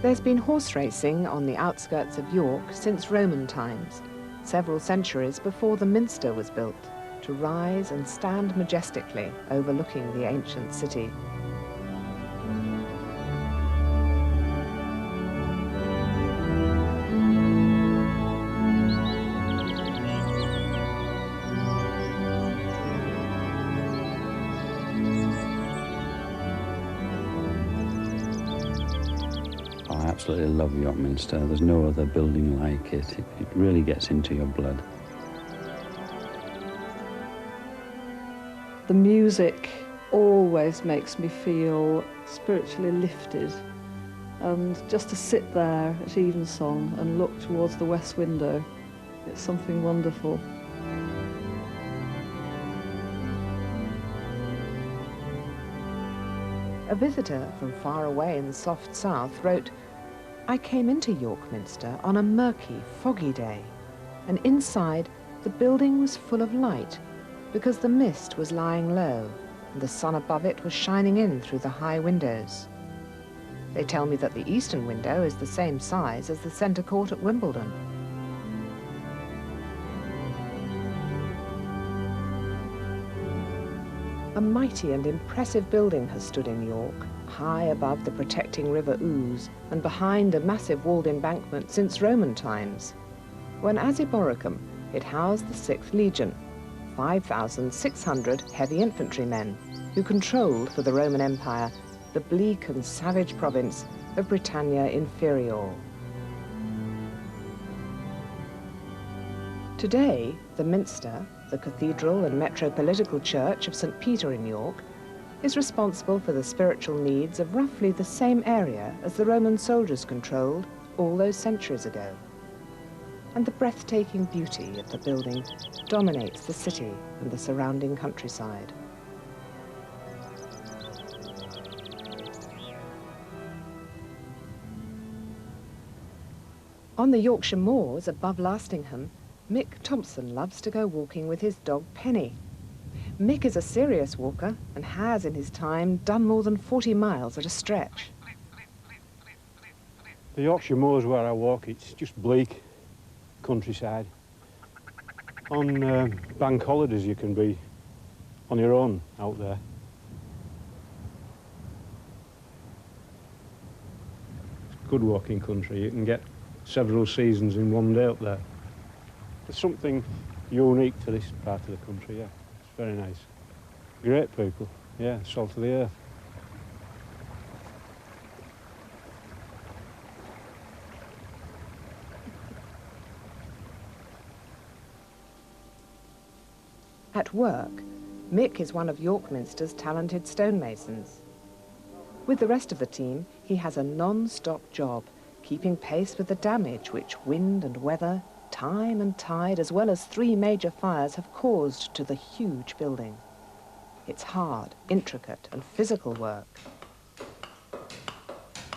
There's been horse racing on the outskirts of York since Roman times, several centuries before the Minster was built, to rise and stand majestically overlooking the ancient city. I absolutely love York Minster. There's no other building like it. It really gets into your blood. The music always makes me feel spiritually lifted, and just to sit there at evensong and look towards the west window, it's something wonderful. A visitor from far away in the soft south wrote, "I came into York Minster on a murky, foggy day, and inside the building was full of light because the mist was lying low and the sun above it was shining in through the high windows. They tell me that the eastern window is the same size as the centre court at Wimbledon." A mighty and impressive building has stood in York, high above the protecting River Ouse and behind a massive walled embankment since Roman times. When as Eboracum, it housed the 6th Legion, 5,600 heavy infantrymen who controlled for the Roman Empire the bleak and savage province of Britannia Inferior. Today, the Minster, the cathedral and metropolitical church of St. Peter in York, is responsible for the spiritual needs of roughly the same area as the Roman soldiers controlled all those centuries ago. And the breathtaking beauty of the building dominates the city and the surrounding countryside. On the Yorkshire moors above Lastingham, Mick Thompson loves to go walking with his dog Penny. Mick is a serious walker and has in his time done more than 40 miles at a stretch. The Yorkshire moors where I walk, it's just bleak countryside. On bank holidays you can be on your own out there. It's good walking country. You can get several seasons in one day up there. There's something unique to this part of the country, yeah. It's very nice. Great people, yeah, salt of the earth. At work, Mick is one of York Minster's talented stonemasons. With the rest of the team, he has a non-stop job, keeping pace with the damage which wind and weather, time and tide, as well as 3 major fires have caused to the huge building. It's hard, intricate and physical work.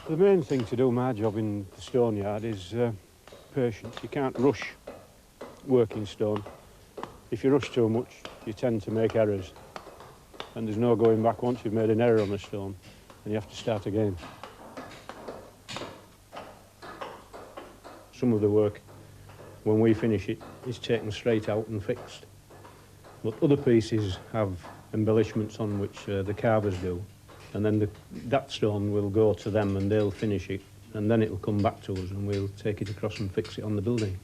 The main thing to do my job in the stone yard is patience. You can't rush working stone. If you rush too much, you tend to make errors. And there's no going back once you've made an error on the stone, and you have to start again. Some of the work, when we finish it, is taken straight out and fixed. But other pieces have embellishments on which the carvers do, and then that stone will go to them and they'll finish it, and then it'll come back to us and we'll take it across and fix it on the building.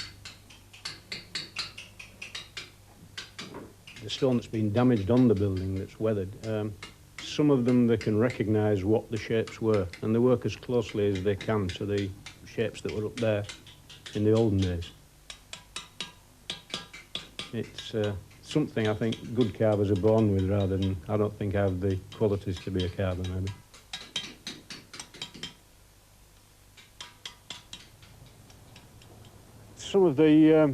The stone that's been damaged on the building that's weathered, some of them they can recognise what the shapes were, and they work as closely as they can to the shapes that were up there in the olden days. It's something I think good carvers are born with, rather than I don't think I have the qualities to be a carver, maybe. Some of the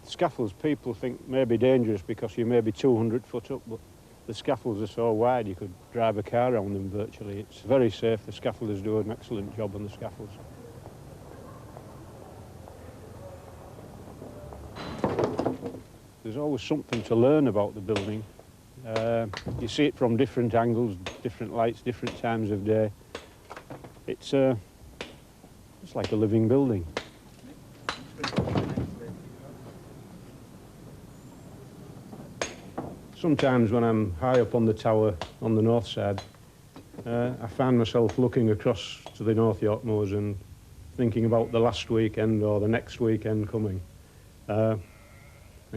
scaffolds people think may be dangerous because you may be 200 foot up, but the scaffolds are so wide you could drive a car around them virtually. It's very safe. The scaffolders do an excellent job on the scaffolds. There's always something to learn about the building. You see it from different angles, different lights, different times of day. It's It's like a living building. Sometimes when I'm high up on the tower on the north side, I find myself looking across to the North York Moors and thinking about the last weekend or the next weekend coming, and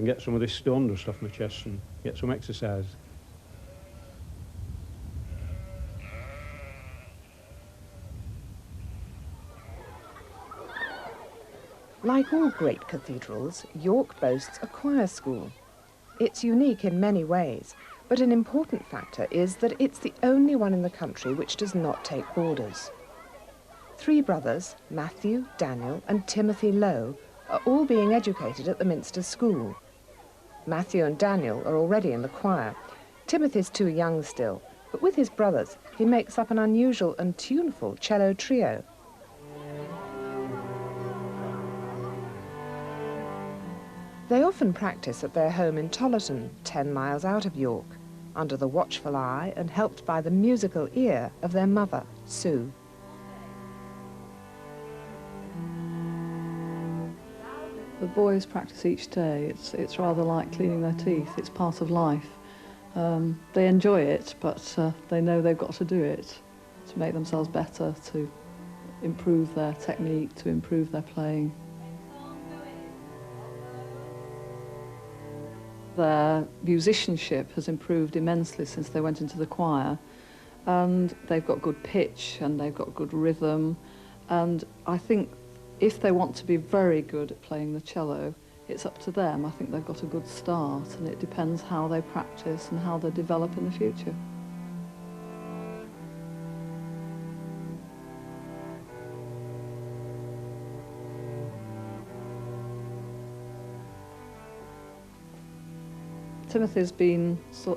get some of this stone dust off my chest and get some exercise. Like all great cathedrals, York boasts a choir school. It's unique in many ways, but an important factor is that it's the only one in the country which does not take boarders. 3 brothers, Matthew, Daniel and Timothy Lowe, are all being educated at the Minster school. Matthew and Daniel are already in the choir. Timothy's too young still, but with his brothers, he makes up an unusual and tuneful cello trio. They often practice at their home in Tollerton, 10 miles out of York, under the watchful eye and helped by the musical ear of their mother, Sue. The boys practice each day. It's rather like cleaning their teeth. It's part of life. They enjoy it, but they know they've got to do it to make themselves better, to improve their technique, to improve their playing. Their musicianship has improved immensely since they went into the choir, and they've got good pitch and they've got good rhythm, and I think if they want to be very good at playing the cello, it's up to them. I think they've got a good start, and it depends how they practice and how they develop in the future.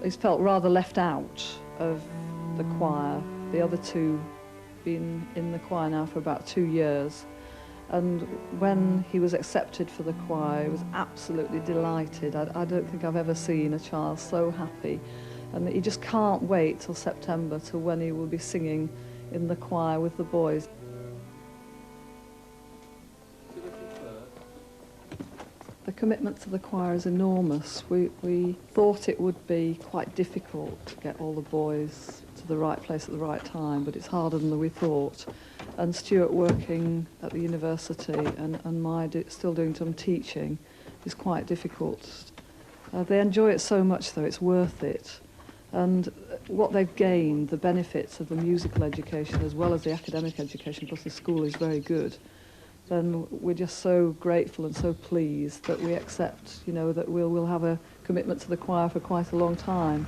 He's felt rather left out of the choir. The other 2 been in the choir now for about 2 years. And when he was accepted for the choir, he was absolutely delighted. I don't think I've ever seen a child so happy. And he just can't wait till September, to when he will be singing in the choir with the boys. The commitment to the choir is enormous. We thought it would be quite difficult to get all the boys to the right place at the right time, but it's harder than we thought. And Stuart working at the university and still doing some teaching is quite difficult. They enjoy it so much, though, it's worth it. And what they've gained, the benefits of the musical education as well as the academic education, plus the school is very good, then we're just so grateful and so pleased that we accept, that we'll have a commitment to the choir for quite a long time.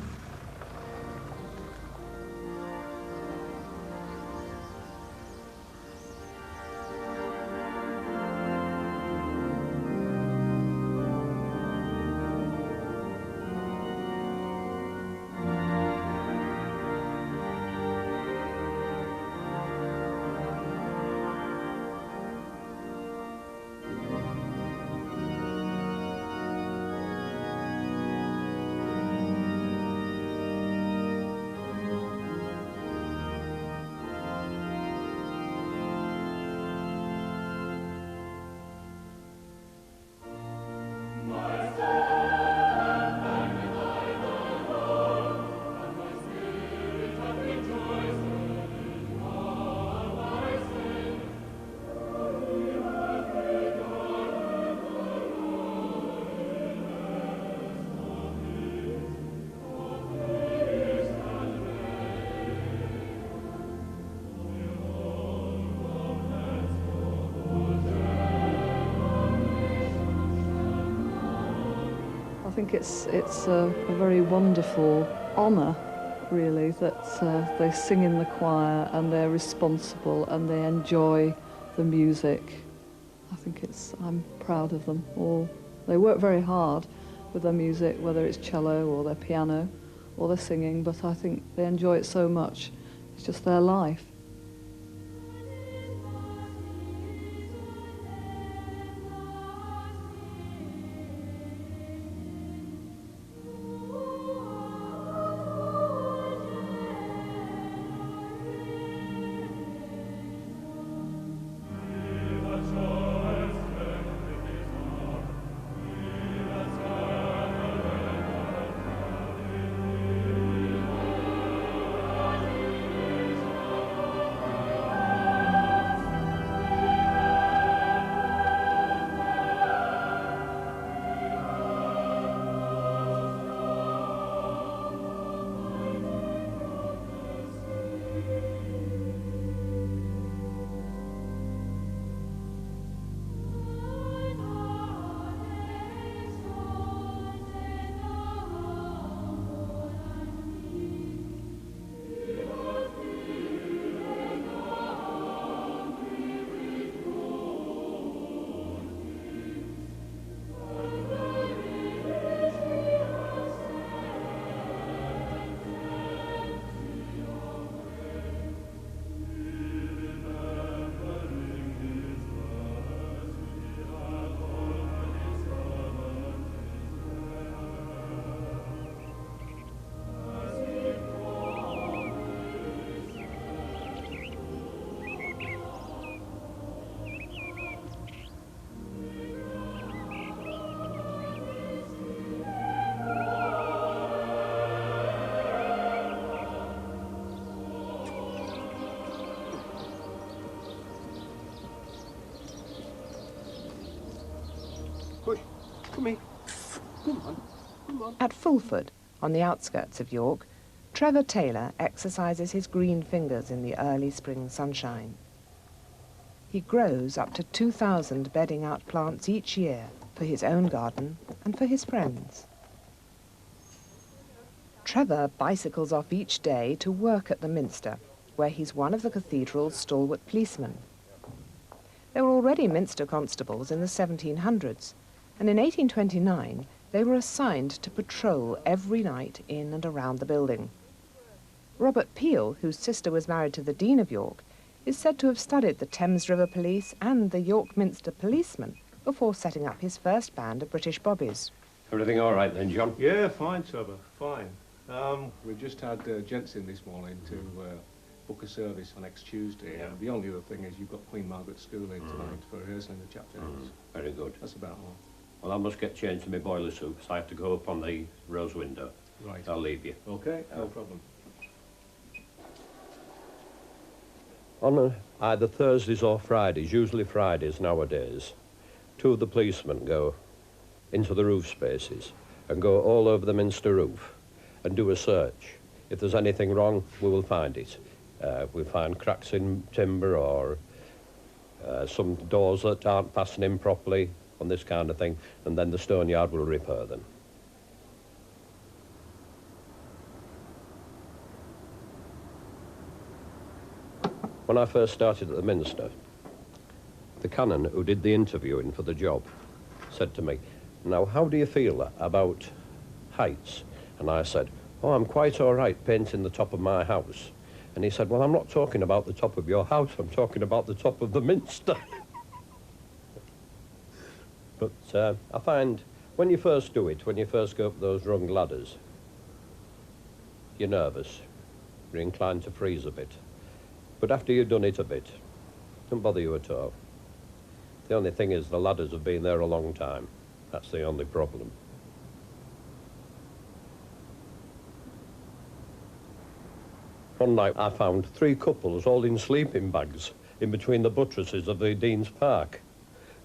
I think it's a very wonderful honour, really, that they sing in the choir and they're responsible and they enjoy the music. I'm proud of them all. They work very hard with their music, whether it's cello or their piano or their singing, but I think they enjoy it so much. It's just their life. At Fulford, on the outskirts of York, Trevor Taylor exercises his green fingers in the early spring sunshine. He grows up to 2,000 bedding out plants each year for his own garden and for his friends. Trevor bicycles off each day to work at the Minster, where he's one of the cathedral's stalwart policemen. There were already Minster constables in the 1700s, and in 1829 they were assigned to patrol every night in and around the building. Robert Peel, whose sister was married to the Dean of York, is said to have studied the Thames River Police and the York Minster policemen before setting up his first band of British bobbies. Everything all right then, John? Yeah, fine, Trevor, fine. We've just had gents in this morning to book a service for next Tuesday. Yeah. And the only other thing is you've got Queen Margaret School in tonight for rehearsal in the chapter house. Very good. That's about all. Well, I must get changed to my boiler suit, so I have to go up on the rose window. Right. I'll leave you. Okay, no problem. On either Thursdays or Fridays, usually Fridays nowadays, two of the policemen go into the roof spaces and go all over the Minster roof and do a search. If there's anything wrong, we will find it. We'll find cracks in timber or some doors that aren't fastening properly on this kind of thing, and then the stone yard will repair them. When I first started at the Minster, the canon who did the interviewing for the job said to me, "Now, how do you feel about heights?" And I said, "Oh, I'm quite all right painting the top of my house." And he said, "Well, I'm not talking about the top of your house, I'm talking about the top of the Minster." But I find when you first do it, when you first go up those rung ladders, you're nervous, you're inclined to freeze a bit. But after you've done it a bit, it doesn't bother you at all. The only thing is the ladders have been there a long time. That's the only problem. One night I found 3 couples all in sleeping bags in between the buttresses of the Dean's Park.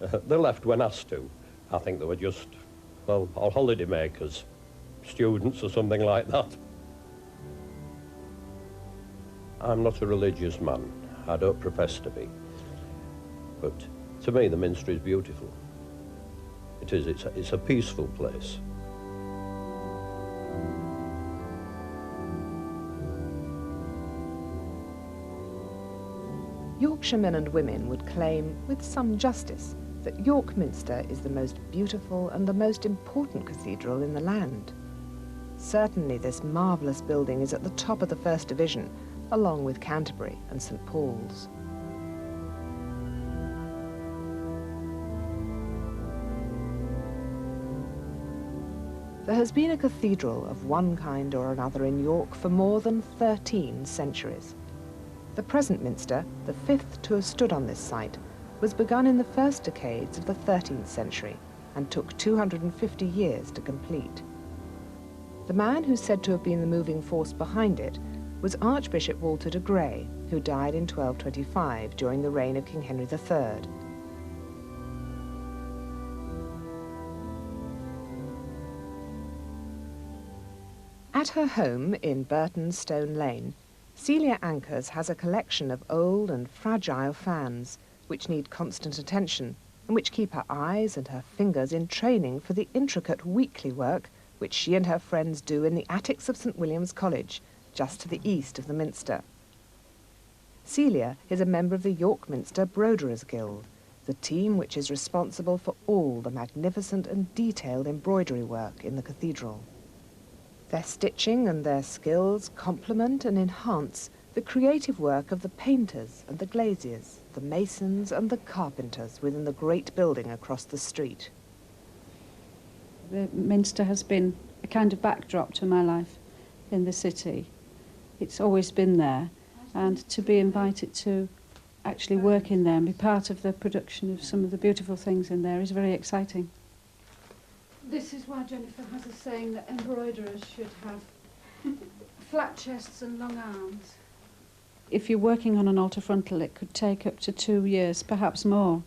They left when asked to. I think they were just, well, all holiday makers, students or something like that. I'm not a religious man. I don't profess to be. But to me, the Minster is beautiful. It is. It's a peaceful place. Yorkshire men and women would claim, with some justice, that York Minster is the most beautiful and the most important cathedral in the land. Certainly this marvellous building is at the top of the First Division, along with Canterbury and St Paul's. There has been a cathedral of one kind or another in York for more than 13 centuries. The present Minster, the 5th to have stood on this site, was begun in the first decades of the 13th century and took 250 years to complete. The man who's said to have been the moving force behind it was Archbishop Walter de Grey, who died in 1225 during the reign of King Henry III. At her home in Burton's Stone Lane, Celia Ankers has a collection of old and fragile fans which need constant attention and which keep her eyes and her fingers in training for the intricate weekly work which she and her friends do in the attics of St William's College, just to the east of the Minster. Celia is a member of the York Minster Broiderers Guild, the team which is responsible for all the magnificent and detailed embroidery work in the cathedral. Their stitching and their skills complement and enhance the creative work of the painters and the glaziers, the masons and the carpenters within the great building across the street. The Minster has been a kind of backdrop to my life in the city. It's always been there, and to be invited to actually work in there and be part of the production of some of the beautiful things in there is very exciting. This is why Jennifer has a saying that embroiderers should have flat chests and long arms. If you're working on an altar frontal, it could take up to 2 years, perhaps more.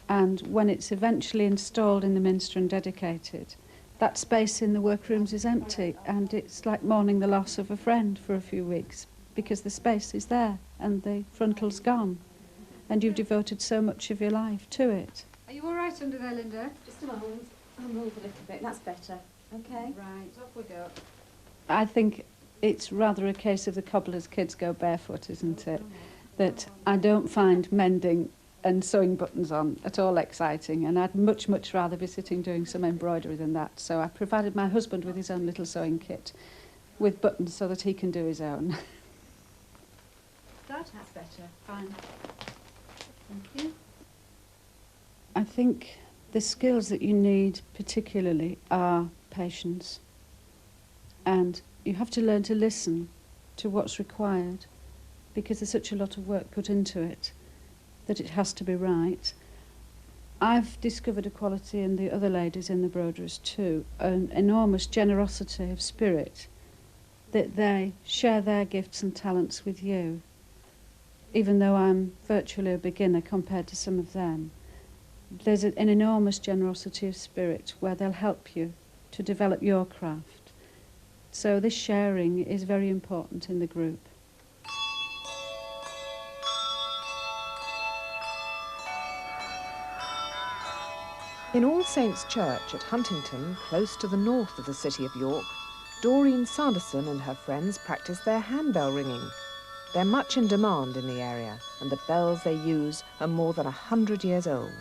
And when it's eventually installed in the Minster and dedicated, that space in the workrooms is empty, and it's like mourning the loss of a friend for a few weeks, because the space is there and the frontal's gone, and you've devoted so much of your life to it. Are you all right under there, Linda? Just a moment. I'll move a little bit. That's better. Okay. Right, off we go. I think it's rather a case of the cobbler's kids go barefoot, isn't it? That I don't find mending and sewing buttons on at all exciting, and I'd much, much rather be sitting doing some embroidery than that. So I provided my husband with his own little sewing kit with buttons so that he can do his own. That's better. Fine. Thank you. I think the skills that you need particularly are patience, and you have to learn to listen to what's required, because there's such a lot of work put into it that it has to be right. I've discovered a quality in the other ladies in the broderies too, an enormous generosity of spirit, that they share their gifts and talents with you, even though I'm virtually a beginner compared to some of them. There's an enormous generosity of spirit where they'll help you to develop your craft. So this sharing is very important in the group. In All Saints' Church at Huntington, close to the north of the city of York, Doreen Sanderson and her friends practice their handbell ringing. They're much in demand in the area, and the bells they use are more than 100 years old.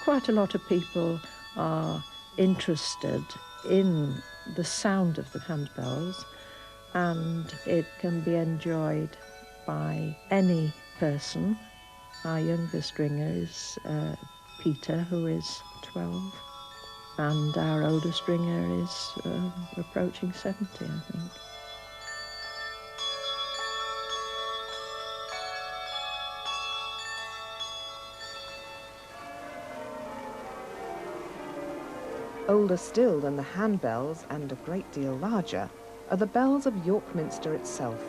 Quite a lot of people are interested in the sound of the handbells, and it can be enjoyed by any person. Our youngest ringer is Peter, who is 12, and our oldest ringer is approaching 70, I think. Older still than the handbells, and a great deal larger, are the bells of York Minster itself,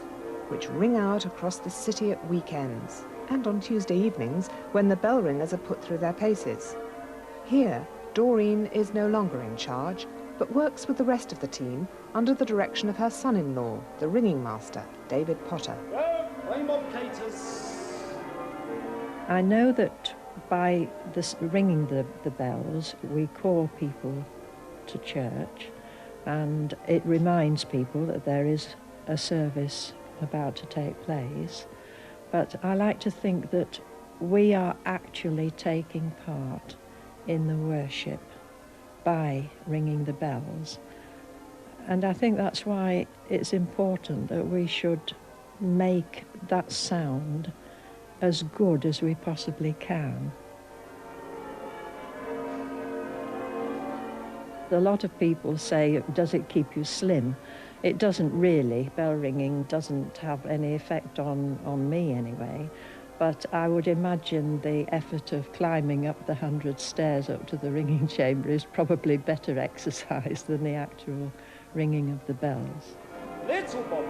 which ring out across the city at weekends and on Tuesday evenings when the bell ringers are put through their paces. Here, Doreen is no longer in charge, but works with the rest of the team under the direction of her son-in-law, the ringing master, David Potter. I know that by this ringing the bells, we call people to church, and it reminds people that there is a service about to take place. But I like to think that we are actually taking part in the worship by ringing the bells. And I think that's why it's important that we should make that sound as good as we possibly can. A lot of people say, does it keep you slim? It doesn't really. Bell ringing doesn't have any effect on me anyway. But I would imagine the effort of climbing up the 100 stairs up to the ringing chamber is probably better exercise than the actual ringing of the bells. Little Bob.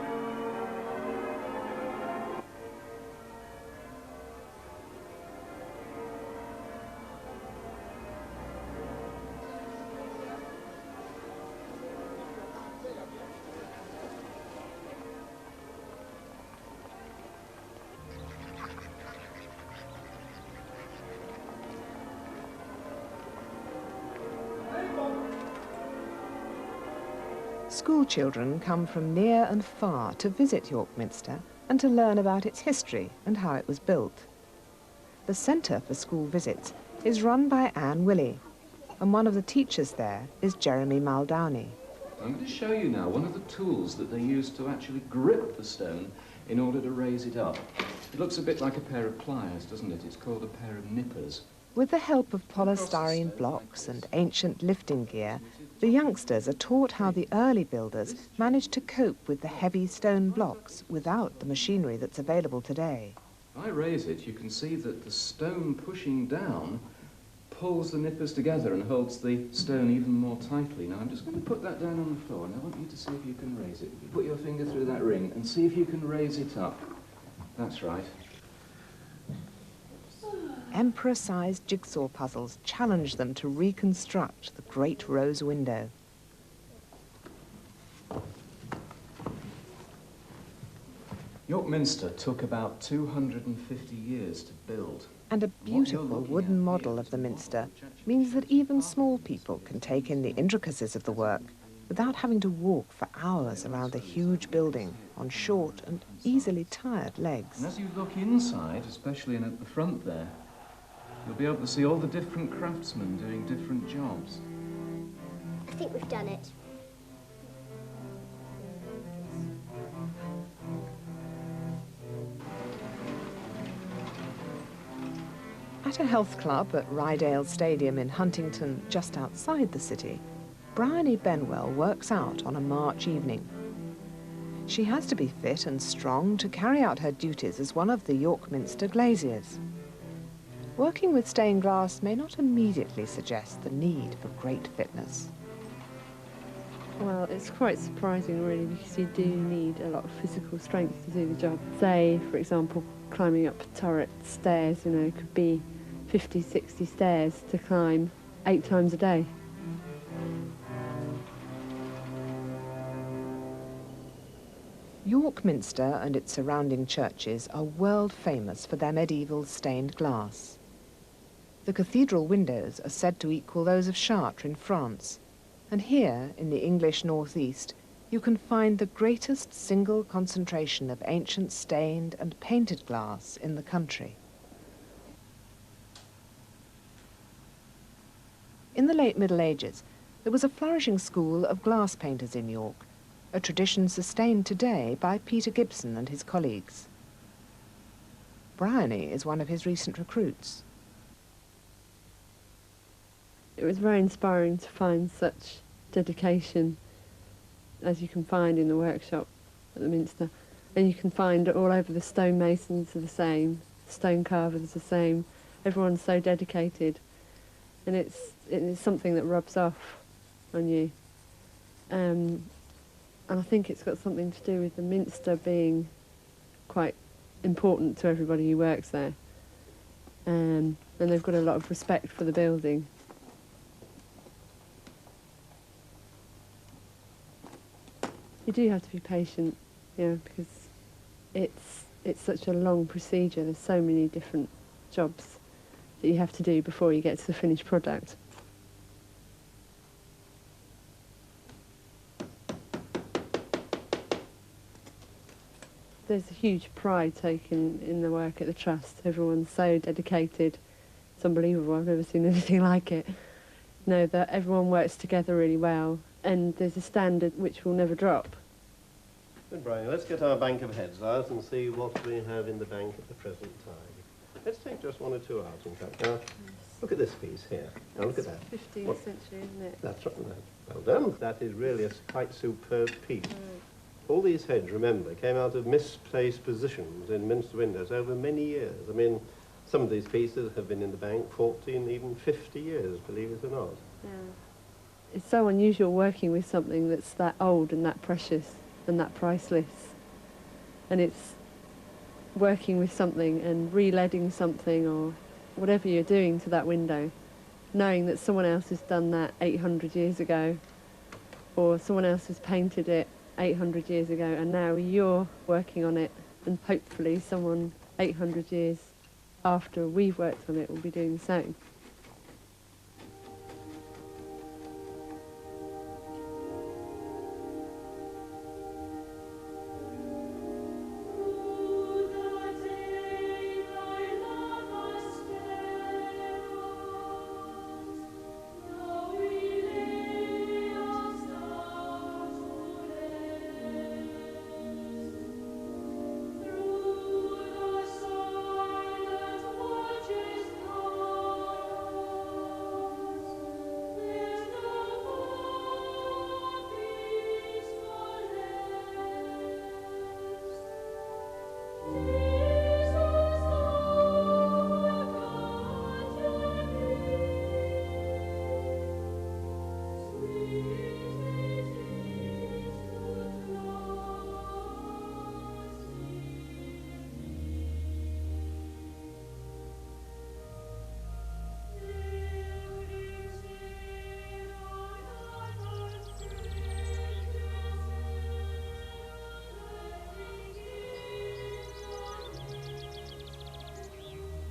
School children come from near and far to visit York Minster and to learn about its history and how it was built. The Centre for School Visits is run by Anne Willey, and one of the teachers there is Jeremy Muldowney. I'm going to show you now one of the tools that they use to actually grip the stone in order to raise it up. It looks a bit like a pair of pliers, doesn't it? It's called a pair of nippers. With the help of polystyrene blocks and ancient lifting gear, the youngsters are taught how the early builders managed to cope with the heavy stone blocks without the machinery that's available today. If I raise it, you can see that the stone pushing down pulls the nippers together and holds the stone even more tightly. Now I'm just going to put that down on the floor and I want you to see if you can raise it. You put your finger through that ring and see if you can raise it up. That's right. Emperor-sized jigsaw puzzles challenge them to reconstruct the great rose window. York Minster took about 250 years to build. And a beautiful wooden model of the Minster means that even small people can take in the intricacies of the work without having to walk for hours around the huge building on short and easily tired legs. And as you look inside, especially in at the front there, you'll be able to see all the different craftsmen doing different jobs. I think we've done it. At a health club at Rydale Stadium in Huntington, just outside the city, Bryony Benwell works out on a March evening. She has to be fit and strong to carry out her duties as one of the York Minster glaziers. Working with stained glass may not immediately suggest the need for great fitness. Well, it's quite surprising really, because you do need a lot of physical strength to do the job. Say, for example, climbing up turret stairs, you know, could be 50, 60 stairs to climb 8 times a day. York Minster and its surrounding churches are world famous for their medieval stained glass. The cathedral windows are said to equal those of Chartres in France, and here, in the English northeast, you can find the greatest single concentration of ancient stained and painted glass in the country. In the late Middle Ages, there was a flourishing school of glass painters in York, a tradition sustained today by Peter Gibson and his colleagues. Bryony is one of his recent recruits. It was very inspiring to find such dedication as you can find in the workshop at the Minster. And you can find all over the stonemasons are the same, stone carvers are the same, everyone's so dedicated. And it's something that rubs off on you. And I think it's got something to do with the Minster being quite important to everybody who works there. And they've got a lot of respect for the building. You do have to be patient, yeah, because it's such a long procedure. There's so many different jobs that you have to do before you get to the finished product. There's a huge pride taken in the work at the Trust. Everyone's so dedicated. It's unbelievable. I've never seen anything like it. Know that everyone works together really well, and there's a standard which will never drop. Good, Brian. Let's get our bank of heads out and see what we have in the bank at the present time. Let's take just one or two out, in fact. Now, look at this piece here. Now, look at that. 15th century, isn't it? That's right. Well done. That is really a quite superb piece. All these heads, remember, came out of misplaced positions in Minster windows over many years. I mean, some of these pieces have been in the bank 14, even 50 years, believe it or not. Yeah. It's so unusual working with something that's that old and that precious and that priceless. And it's working with something and re-leading something or whatever you're doing to that window, knowing that someone else has done that 800 years ago, or someone else has painted it 800 years ago, and now you're working on it, and hopefully someone 800 years after we've worked on it will be doing the same.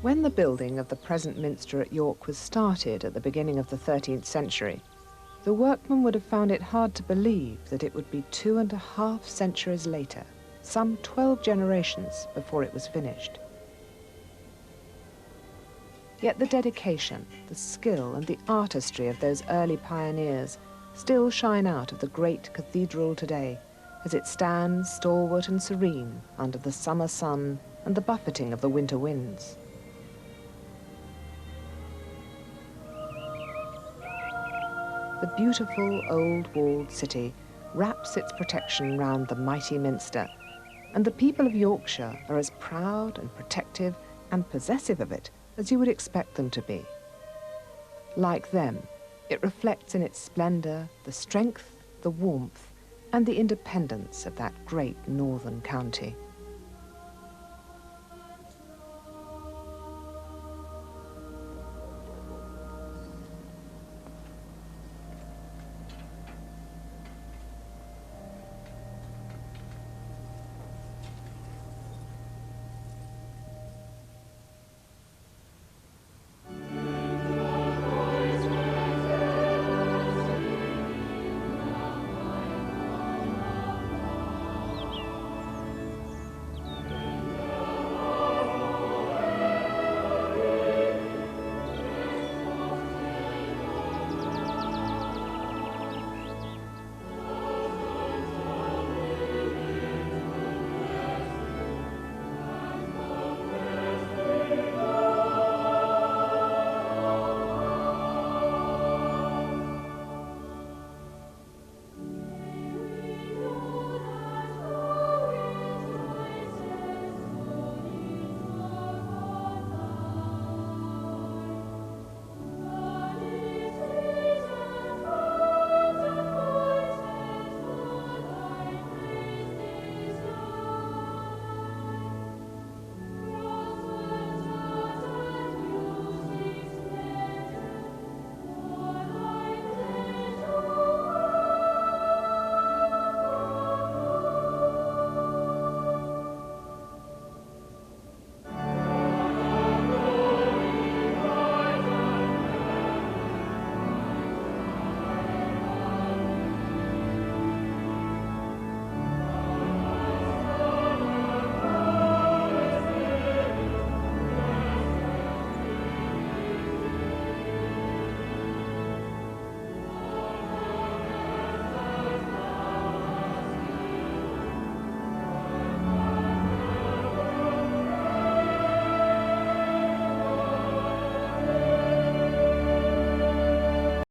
When the building of the present Minster at York was started at the beginning of the 13th century, the workmen would have found it hard to believe that it would be 2.5 centuries later, some 12 generations before it was finished. Yet the dedication, the skill and the artistry of those early pioneers still shine out of the great cathedral today as it stands stalwart and serene under the summer sun and the buffeting of the winter winds. The beautiful old walled city wraps its protection round the mighty Minster, and the people of Yorkshire are as proud and protective and possessive of it as you would expect them to be. Like them, it reflects in its splendour the strength, the warmth, and the independence of that great northern county.